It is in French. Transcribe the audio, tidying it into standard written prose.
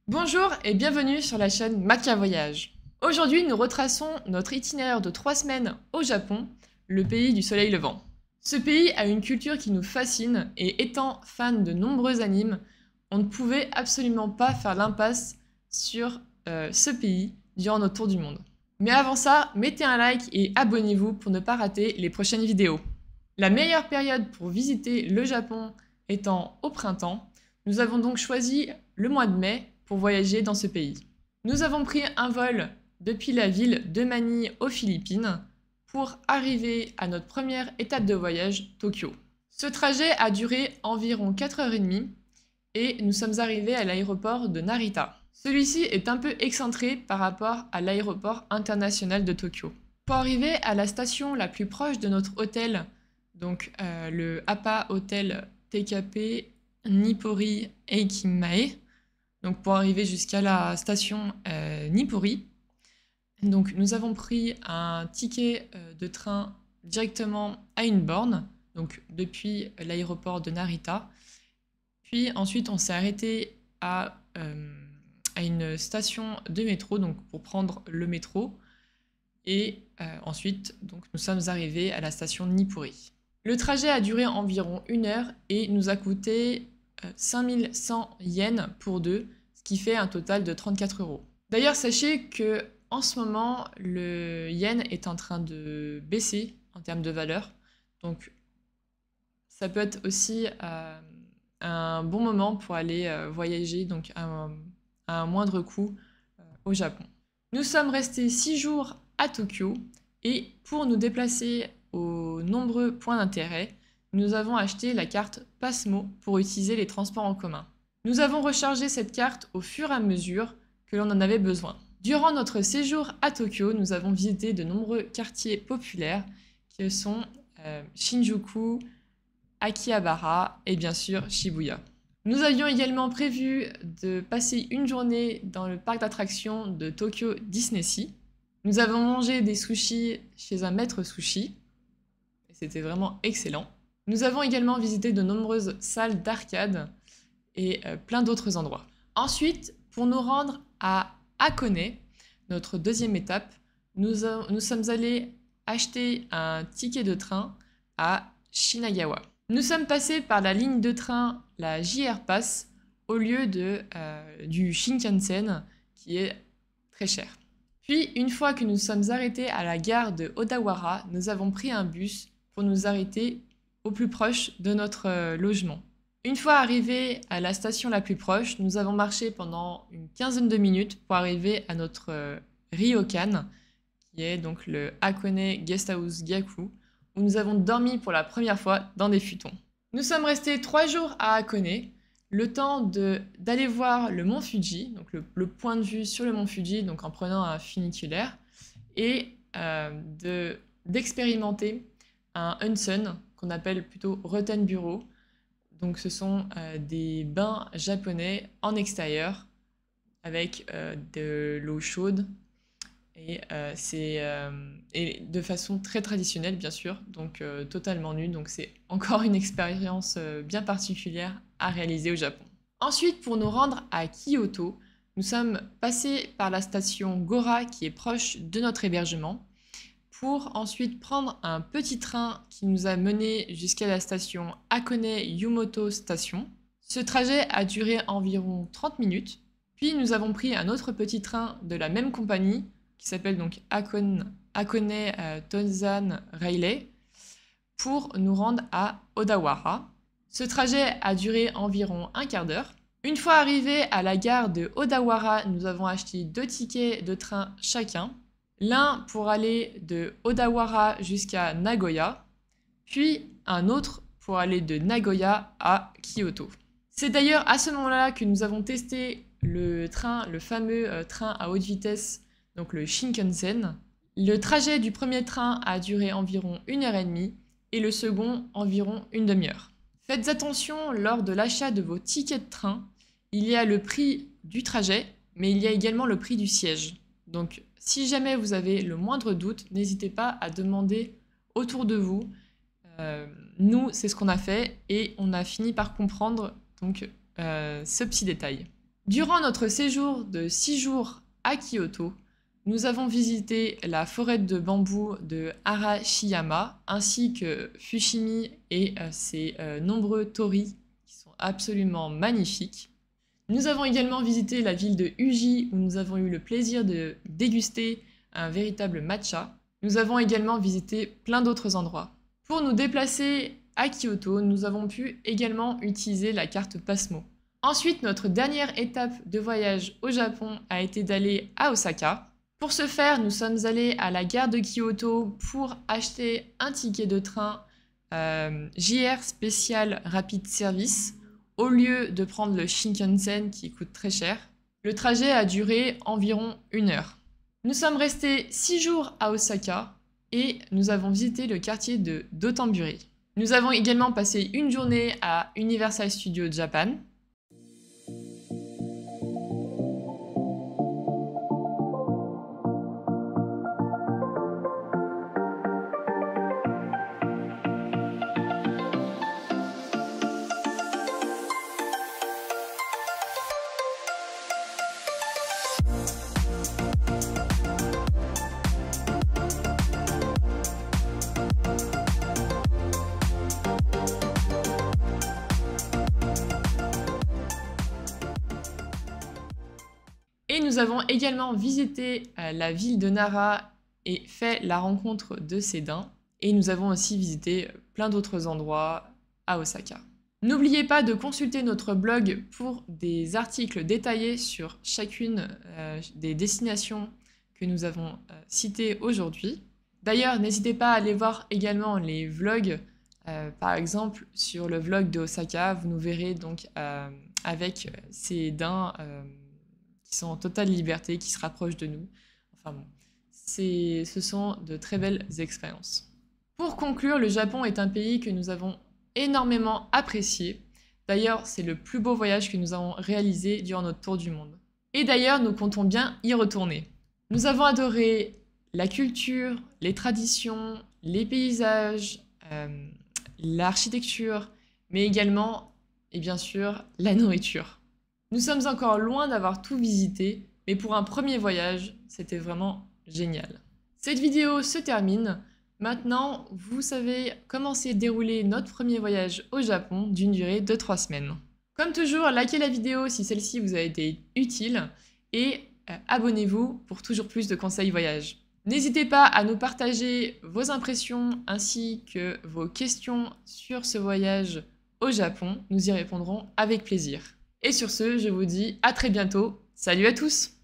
Bonjour et bienvenue sur la chaîne Maka Voyage. Aujourd'hui, nous retraçons notre itinéraire de 3 semaines au Japon, le pays du soleil levant. Ce pays a une culture qui nous fascine et étant fan de nombreux animes, on ne pouvait absolument pas faire l'impasse sur ce pays durant notre tour du monde. Mais avant ça, mettez un like et abonnez-vous pour ne pas rater les prochaines vidéos. La meilleure période pour visiter le Japon étant au printemps, nous avons donc choisi le mois de mai pour voyager dans ce pays. Nous avons pris un vol depuis la ville de Manille aux Philippines pour arriver à notre première étape de voyage, Tokyo. Ce trajet a duré environ 4h30 et nous sommes arrivés à l'aéroport de Narita. Celui-ci est un peu excentré par rapport à l'aéroport international de Tokyo. Pour arriver à la station la plus proche de notre hôtel, donc le Appa Hotel TKP Nippori Eikimae, donc pour arriver jusqu'à la station Nippori. Donc nous avons pris un ticket de train directement à une borne, donc depuis l'aéroport de Narita. Puis ensuite on s'est arrêté à une station de métro, donc pour prendre le métro. Et ensuite donc, nous sommes arrivés à la station Nippori. Le trajet a duré environ 1 heure et nous a coûté 5100 yens pour deux, ce qui fait un total de 34 €. D'ailleurs, sachez que en ce moment, le yen est en train de baisser en termes de valeur. Donc, ça peut être aussi un bon moment pour aller voyager donc à un moindre coût au Japon. Nous sommes restés 6 jours à Tokyo et pour nous déplacer aux nombreux points d'intérêt, nous avons acheté la carte Passmo pour utiliser les transports en commun. Nous avons rechargé cette carte au fur et à mesure que l'on en avait besoin. Durant notre séjour à Tokyo, nous avons visité de nombreux quartiers populaires qui sont Shinjuku, Akihabara et bien sûr Shibuya. Nous avions également prévu de passer une journée dans le parc d'attractions de Tokyo Disney-Sea. Nous avons mangé des sushis chez un maître sushi et c'était vraiment excellent. Nous avons également visité de nombreuses salles d'arcade et plein d'autres endroits. Ensuite, pour nous rendre à Hakone, notre deuxième étape, nous sommes allés acheter un ticket de train à Shinagawa. Nous sommes passés par la ligne de train, la JR Pass, au lieu du Shinkansen, qui est très cher. Puis, une fois que nous sommes arrêtés à la gare de Odawara, nous avons pris un bus pour nous arrêter au plus proche de notre logement. Une fois arrivés à la station la plus proche, nous avons marché pendant une quinzaine de minutes pour arriver à notre ryokan, qui est donc le Hakone Guesthouse Gyaku, où nous avons dormi pour la première fois dans des futons. Nous sommes restés 3 jours à Hakone, le temps d'aller voir le mont Fuji, donc le point de vue sur le mont Fuji, donc en prenant un funiculaire, et d'expérimenter un onsen, qu'on appelle plutôt Rotenburo. Donc ce sont des bains japonais en extérieur, avec de l'eau chaude, et de façon très traditionnelle bien sûr, donc totalement nue, donc c'est encore une expérience bien particulière à réaliser au Japon. Ensuite, pour nous rendre à Kyoto, nous sommes passés par la station Gora qui est proche de notre hébergement, pour ensuite prendre un petit train qui nous a menés jusqu'à la station Hakone Yumoto Station. Ce trajet a duré environ 30 minutes, puis nous avons pris un autre petit train de la même compagnie, qui s'appelle donc Hakone Tozan Railway, pour nous rendre à Odawara. Ce trajet a duré environ un quart d'heure. Une fois arrivés à la gare de Odawara, nous avons acheté 2 tickets de train chacun, l'un pour aller de Odawara jusqu'à Nagoya, puis un autre pour aller de Nagoya à Kyoto. C'est d'ailleurs à ce moment-là que nous avons testé le fameux train à haute vitesse, donc le Shinkansen. Le trajet du premier train a duré environ 1h30 et le second environ une demi-heure. Faites attention lors de l'achat de vos tickets de train, il y a le prix du trajet, mais il y a également le prix du siège. Donc si jamais vous avez le moindre doute, n'hésitez pas à demander autour de vous. Nous, c'est ce qu'on a fait et on a fini par comprendre donc, ce petit détail. Durant notre séjour de 6 jours à Kyoto, nous avons visité la forêt de bambou de Arashiyama ainsi que Fushimi et ses nombreux torii qui sont absolument magnifiques. Nous avons également visité la ville de Uji où nous avons eu le plaisir de déguster un véritable matcha. Nous avons également visité plein d'autres endroits. Pour nous déplacer à Kyoto, nous avons pu également utiliser la carte Pasmo. Ensuite, notre dernière étape de voyage au Japon a été d'aller à Osaka. Pour ce faire, nous sommes allés à la gare de Kyoto pour acheter un ticket de train JR spécial Rapid Service au lieu de prendre le Shinkansen qui coûte très cher. Le trajet a duré environ 1 heure. Nous sommes restés 6 jours à Osaka et nous avons visité le quartier de Dotonbori. Nous avons également passé une journée à Universal Studios Japan. Et nous avons également visité la ville de Nara et fait la rencontre de Seidin. Et nous avons aussi visité plein d'autres endroits à Osaka. N'oubliez pas de consulter notre blog pour des articles détaillés sur chacune des destinations que nous avons citées aujourd'hui. D'ailleurs, n'hésitez pas à aller voir également les vlogs. Par exemple, sur le vlog de Osaka, vous nous verrez donc avec Seidin qui sont en totale liberté, qui se rapprochent de nous. Enfin bon, ce sont de très belles expériences. Pour conclure, le Japon est un pays que nous avons énormément apprécié. D'ailleurs, c'est le plus beau voyage que nous avons réalisé durant notre tour du monde. Et d'ailleurs, nous comptons bien y retourner. Nous avons adoré la culture, les traditions, les paysages, l'architecture, mais également, et bien sûr, la nourriture. Nous sommes encore loin d'avoir tout visité, mais pour un premier voyage, c'était vraiment génial. Cette vidéo se termine. Maintenant, vous savez comment s'est déroulé notre premier voyage au Japon d'une durée de 3 semaines. Comme toujours, likez la vidéo si celle-ci vous a été utile et abonnez-vous pour toujours plus de conseils voyage. N'hésitez pas à nous partager vos impressions ainsi que vos questions sur ce voyage au Japon. Nous y répondrons avec plaisir. Et sur ce, je vous dis à très bientôt. Salut à tous!